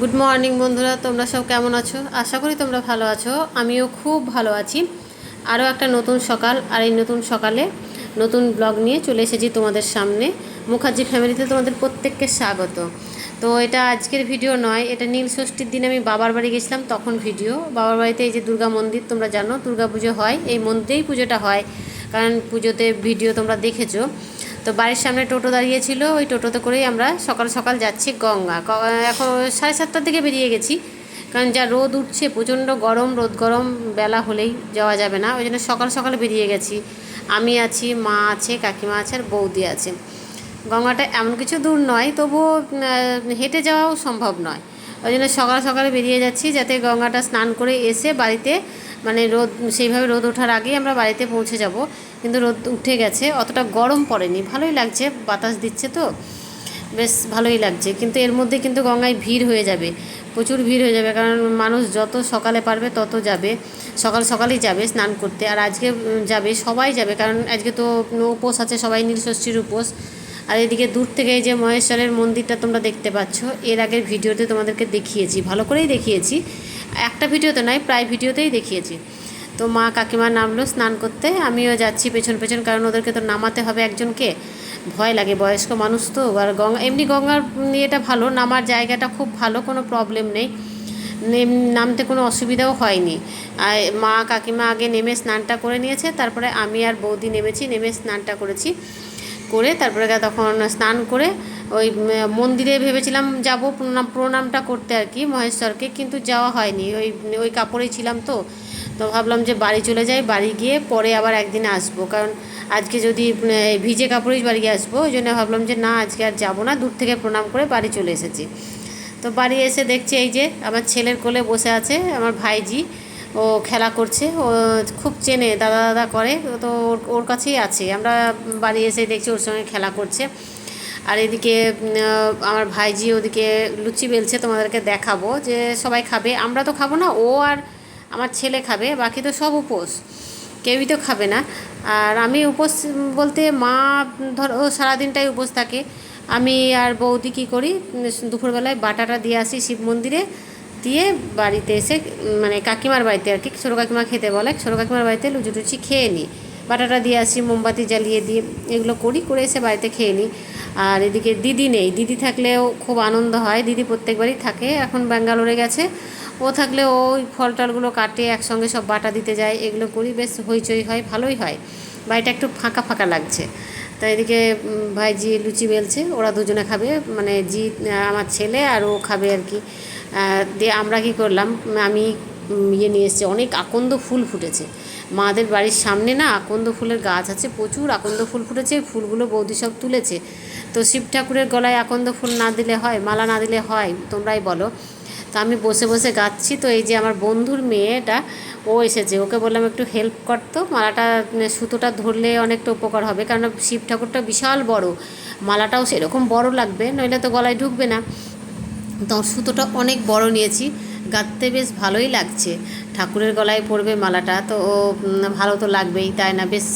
Good morning বন্ধুরা, তোমরা সব কেমন আছো? আশা করি তোমরা ভালো আছো। আমিও খুব ভালো আছি। আরও একটা নতুন সকাল, আর এই নতুন সকালে নতুন ব্লগ নিয়ে চলে এসেছি তোমাদের সামনে। মুখার্জি ফ্যামিলিতে তোমাদের প্রত্যেককে স্বাগত। তো এটা আজকের ভিডিও নয়, এটা নীল ষষ্ঠীর দিন আমি বাবার বাড়ি গেছিলাম তখন ভিডিও। বাবার বাড়িতে এই যে দুর্গা মন্দির, তোমরা জানো দুর্গা পুজো হয়, এই মন্দিরেই পুজোটা হয়, কারণ পুজোতে ভিডিও তোমরা দেখেছো। তো বাড়ির সামনে টোটো দাঁড়িয়েছিল, ওই টোটোতে করেই আমরা সকাল সকাল যাচ্ছি গঙ্গা। এখন 7:30টার দিকে বেরিয়ে গেছি, কারণ যা রোদ উঠছে, প্রচণ্ড গরম, রোদ গরম, বেলা হলেই যাওয়া যাবে না, ওই জন্য সকাল সকাল বেরিয়ে গেছি। আমি আছি, মা আছে, কাকিমা আছে, আর বৌদি আছে। গঙ্গাটা এমন কিছু দূর নয়, তবুও হেঁটে যাওয়াও সম্ভব নয়, ওই জন্য সকাল সকালে বেরিয়ে যাচ্ছি, যাতে গঙ্গাটা স্নান করে এসে বাড়িতে মানে রোদ সেইভাবে রোদ ওঠার আগেই আমরা বাড়িতে পৌঁছে যাব। কিন্তু রোদ উঠে গেছে, অতটা গরম পড়েনি, ভালোই লাগছে, বাতাস দিচ্ছে তো বেশ ভালোই লাগছে। কিন্তু এর মধ্যে কিন্তু গঙ্গায় ভিড় হয়ে যাবে, প্রচুর ভিড় হয়ে যাবে, কারণ মানুষ যত সকালে পারবে তত যাবে, সকাল সকালেই যাবে স্নান করতে। আর আজকে যাবে, সবাই যাবে, কারণ আজকে তো উপোস আছে, সবাই নীলষষ্ঠীর উপোস। আর এদিকে দূর থেকে এই যে মহেশ্বরের মন্দিরটা তোমরা দেখতে পাচ্ছ, এর আগের ভিডিওতে তোমাদেরকে দেখিয়েছি, ভালো করেই দেখিয়েছি, একটা ভিডিওতে নয় প্রায় ভিডিওতেই দেখিয়েছি। তো মা কাকিমা নামলো স্নান করতে, আমিও যাচ্ছি পেছন পেছন, কারণ ওদেরকে তো নামাতে হবে একজনকে, ভয় লাগে, বয়স্ক মানুষ তো। আর গঙ্গা এমনি গঙ্গার ইয়েটা ভালো, নামার জায়গাটা খুব ভালো, কোনো প্রবলেম নেই, নামতে কোনো অসুবিধাও হয়নি। আর মা কাকিমা আগে নেমে স্নানটা করে নিয়েছে, তারপরে আমি আর বৌদি নেমেছি, নেমে স্নানটা করেছি, করে তারপরে তখন স্নান করে ওই মন্দিরে ভেবেছিলাম যাব প্রণামটা করতে আর কি মহেশ্বরকে, কিন্তু যাওয়া হয়নি, ওই কাপড়েই ছিলাম তো। তো ভাবলাম যে বাড়ি চলে যাই, বাড়ি গিয়ে পরে আবার একদিন আসবো, কারণ আজকে যদি ভিজে কাপড়েই বাড়ি আসবো, ওই জন্য ভাবলাম যে না, আজকে আর যাবো না, দূর থেকে প্রণাম করে বাড়ি চলে এসেছি। তো বাড়ি এসে দেখছি এই যে আমার ছেলের কোলে বসে আছে আমার ভাইজি, ও খেলা করছে, ও খুব চেনে, দাদা দাদা করে, তো ওর কাছেই আছে। আমরা বাড়ি এসে দেখছি ওর সঙ্গে খেলা করছে। আর এদিকে আমার ভাইজি ওদিকে লুচি বেলছে, তোমাদেরকে দেখাবো যে সবাই খাবে, আমরা তো খাবো না, ও আর আমার ছেলে খাবে, বাকি তো সব উপোস, কেউই তো খাবে না। আর আমি উপোস বলতে মা ধরো সারাদিনটাই উপোস থাকে, আমি আর বৌদি কী করি, দুপুরবেলায় বাটাটা দিয়ে আসি শিব মন্দিরে, দিয়ে বাড়িতে এসে মানে কাকিমার বাড়িতে আর কি, ছোটো কাকিমা খেতে বলে, ছোটো কাকিমার বাড়িতে লুচি টুচি খেয়ে নিই, বাটাটা দিয়ে আসি, মোমবাতি জ্বালিয়ে দিয়ে এগুলো করি, করে এসে বাড়িতে খেয়ে নিই। আর এদিকে দিদি নেই, দিদি থাকলেও খুব আনন্দ হয়, দিদি প্রত্যেকবারই থাকে, এখন ব্যাঙ্গালোরে গেছে, ও থাকলে ওই ফল টলগুলো কাটে, একসঙ্গে সব বাটা দিতে যায়, এগুলো করি, বেশ হইচই হয়, ভালোই হয়, বাড়িটা একটু ফাঁকা ফাঁকা লাগছে। তাই এদিকে ভাইজি লুচি বেলছে, ওরা দুজনে খাবে, মানে আমার ছেলে আর ও খাবে আর কি। দিয়ে আমরা কী করলাম, আমি ইয়ে নিয়ে এসেছি, অনেক আকন্দ ফুল ফুটেছে মাদের বাড়ির সামনে, না আকন্দ ফুলের গাছ আছে, প্রচুর আকন্দ ফুল ফুটেছে, ফুলগুলো বৌদি সব তুলেছে। তো শিব ঠাকুরের গলায় আকন্দ ফুল না দিলে হয়, মালা না দিলে হয়, তোমরাই বলো। তো আমি বসে বসে গাচ্ছি, তো এই যে আমার বন্ধুর মেয়েটা ও এসেছে, ওকে বললাম একটু হেল্প করতো, মালাটা সুতোটা ধরলে অনেকটা উপকার হবে, কারণ শিব ঠাকুরটা বিশাল বড়, মালাটাও সেরকম বড় লাগবে, নইলে তো গলায় ঢুকবে না। তো সুতোটা অনেক বড় নিয়েছি, গাঁথতে বেশ ভালোই লাগছে, ঠাকুরের গলায় পড়বে মালাটা, তো ভালো তো লাগবেই, তাই না? বেশ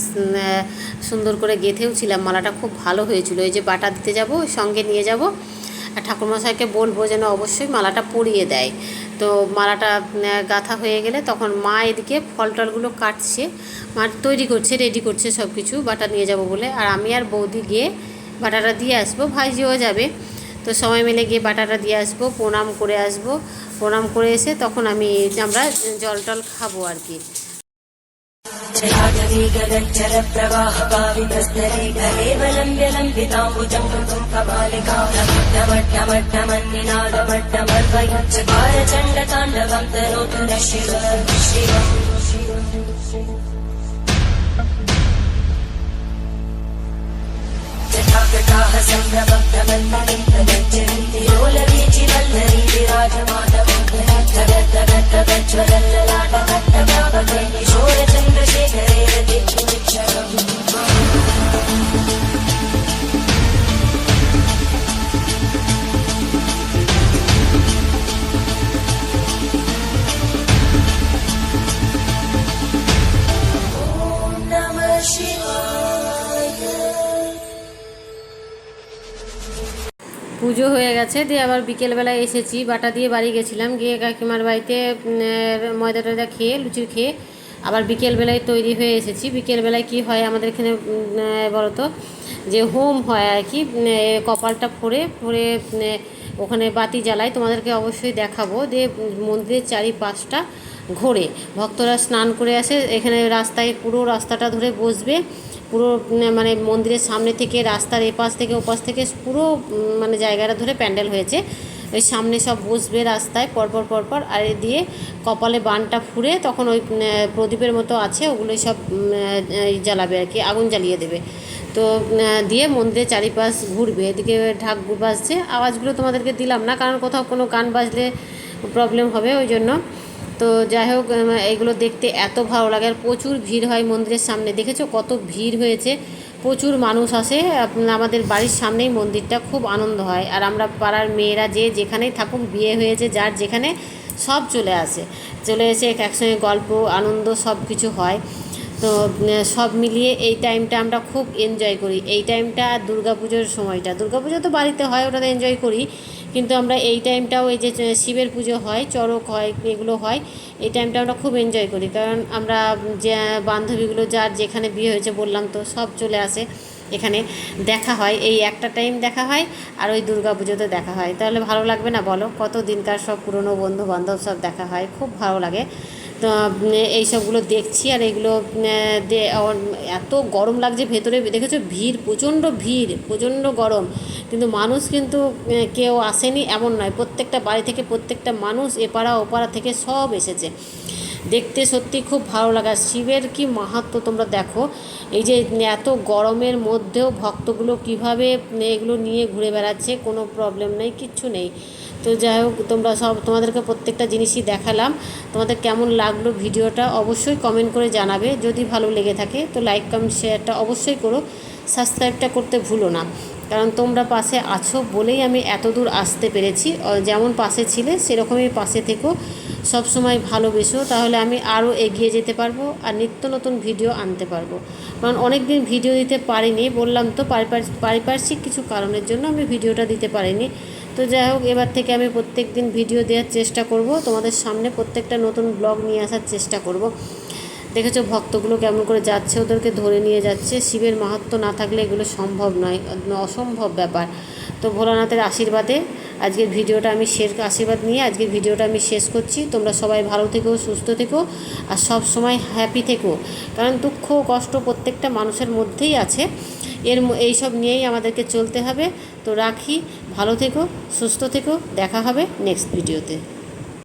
সুন্দর করে গেঁথেও ছিলাম, মালাটা খুব ভালো হয়েছিল। এই যে বাটা দিতে যাব, সঙ্গে নিয়ে যাব, আর ঠাকুরমশাইকে বলবো যেন অবশ্যই মালাটা পরিয়ে দেয়। তো মালাটা গাঁথা হয়ে গেলে তখন মা এদিকে ফল টলগুলো কাটছে, মা তৈরি করছে, রেডি করছে সব কিছু, বাটা নিয়ে যাব বলে। আর আমি আর বৌদি গিয়ে বাটাটা দিয়ে আসবো, ভাইজিও যাবে, তো সবাই মিলে গিয়ে বাটাটা দিয়ে আসবো, প্রণাম করে আসবো, প্রণাম করে এসে তখন আমরা জল টল খাবো আর কি। পুজো হয়ে গেছে, দিয়ে আবার বিকেলবেলায় এসেছি, বাটা দিয়ে বাড়ি গেছিলাম, গিয়ে কাকিমার বাড়িতে ময়দা টয়দা খেয়ে লুচির খেয়ে আবার বিকেলবেলায় তৈরি হয়ে এসেছি। বিকেলবেলায় কি হয় আমাদের এখানে বলো তো, যে হোম হয় আর কি, কপালটা ফোড়ে ফোড়ে ওখানে বাতি জ্বালায়, তোমাদেরকে অবশ্যই দেখাবো। দিয়ে মন্দিরের চারিপাশটা ঘোরে, ভক্তরা স্নান করে আসে, এখানে রাস্তায় পুরো রাস্তাটা ধরে বসবে, পুরো মানে মন্দিরের সামনে থেকে রাস্তার এপাশ থেকে ওপাশ থেকে পুরো মানে জায়গাটা ধরে প্যান্ডেল হয়েছে, ওই সামনে সব বসবে রাস্তায় পরপর পরপর, আর দিয়ে কপালে বানটা ফুঁড়ে তখন ওই প্রদীপের মতো আছে ওগুলোই সব জ্বালাবে আর কি, আগুন জ্বালিয়ে দেবে। তো দিয়ে মন্দিরের চারিপাশ ঘুরবে, এদিকে ঢাক বাজছে, আওয়াজগুলো তোমাদেরকে দিলাম না কারণ কোথাও কোনো গান বাজলে প্রবলেম হবে ওই জন্য। তো যাই হোক, এইগুলো দেখতে এত ভালো লাগে, আর প্রচুর ভিড় হয় মন্দিরের সামনে, দেখেছো কত ভিড় হয়েছে, প্রচুর মানুষ আসে। আমাদের বাড়ির সামনেই মন্দিরটা, খুব আনন্দ হয়। আর আমরা পাড়ার মেয়েরা যে যেখানেই থাকুক, বিয়ে হয়েছে যার যেখানে, সব চলে আসে, চলে এসে একসঙ্গে গল্প আনন্দ সব কিছু হয়। তো সব মিলিয়ে এই টাইমটা আমরা খুব এনজয় করি, এই টাইমটা। আর দুর্গাপুজোর সময়টা, দুর্গাপুজো তো বাড়িতে হয়, ওটাতে এনজয় করি, কিন্তু আমরা এই টাইমটাও, এই যে শিবের পুজো হয়, চড়ক হয়, এগুলো হয়, এই টাইমটা আমরা খুব এনজয় করি, কারণ আমরা যে বান্ধবীগুলো যার যেখানে বিয়ে হয়েছে বললাম তো, সব চলে আসে এখানে, দেখা হয়, এই একটা টাইম দেখা হয়, আর ওই দুর্গা পুজোতে দেখা হয়, তাহলে ভালো লাগবে না বলো? কত দিনকার সব পুরনো বন্ধু বান্ধব সব দেখা হয়, খুব ভালো লাগে। তো এই সবগুলো দেখছি, আর এইগুলো এত গরম লাগছে ভেতরে, দেখেছো ভিড়, প্রচণ্ড ভিড়, প্রচণ্ড গরম, কিন্তু মানুষ কিন্তু কেউ আসেনি এমন নয়, প্রত্যেকটা বাড়ি থেকে প্রত্যেকটা মানুষ এপাড়া ওপাড়া থেকে সব এসেছে দেখতে, সত্যি খুব ভালো লাগা। শিবের কি মাহাত্ম্য তোমরা দেখো, এই যে এত গরমের মধ্যেও ভক্তগুলো কিভাবে এগুলো নিয়ে ঘুরে বেড়াচ্ছে, কোনো প্রবলেম নেই, কিচ্ছু নেই। তো যাই হোক, তোমরা সব, তোমাদেরকে প্রত্যেকটা জিনিসই দেখালাম, তোমাদের কেমন লাগলো ভিডিওটা অবশ্যই কমেন্ট করে জানাবে, যদি ভালো লেগে থাকে তো লাইক কমেন্ট শেয়ারটা অবশ্যই করো, সাবস্ক্রাইবটা করতে ভুলো না, কারণ তোমরা পাশে আছো বলেই আমি এত দূর আসতে পেরেছি। যেমন পাশে ছিলে সেরকমই পাশে থেকো, সব সময় ভালোবেসো, তাহলে আমি আরও এগিয়ে যেতে পারবো, আর নিত্য নতুন ভিডিও আনতে পারবো। কারণ অনেক দিন ভিডিও দিতে পারিনি, বললাম তো পারিপার্শ্বিক কিছু কারণের জন্য আমি ভিডিওটা দিতে পারিনি। তো যাই হোক, এবার থেকে আমি প্রত্যেক দিন ভিডিও দেওয়ার চেষ্টা করব, তোমাদের সামনে প্রত্যেকটা নতুন ব্লগ নিয়ে আসার চেষ্টা করব। দেখেছো ভক্তগুলো কেমন করে যাচ্ছে, ওদেরকে ধরে নিয়ে যাচ্ছে, শিবের মাহাত্ম্য না থাকলে এগুলো সম্ভব নয়, অসম্ভব ব্যাপার। তো ভোলানাথের আশীর্বাদে আজকের ভিডিওটা আমি আশীর্বাদ নিয়ে আজকের ভিডিওটা আমি শেষ করছি। তোমরা সবাই ভালো থেকো, সুস্থ থেকো, আর সব সময় হ্যাপি থেকো, কারণ দুঃখ কষ্ট প্রত্যেকটা মানুষের মধ্যেই আছে, এইসব নিয়েই আমাদেরকে চলতে হবে। তো রাখি, ভালো থেকো, সুস্থ থেকো, দেখা হবে নেক্সট ভিডিওতে।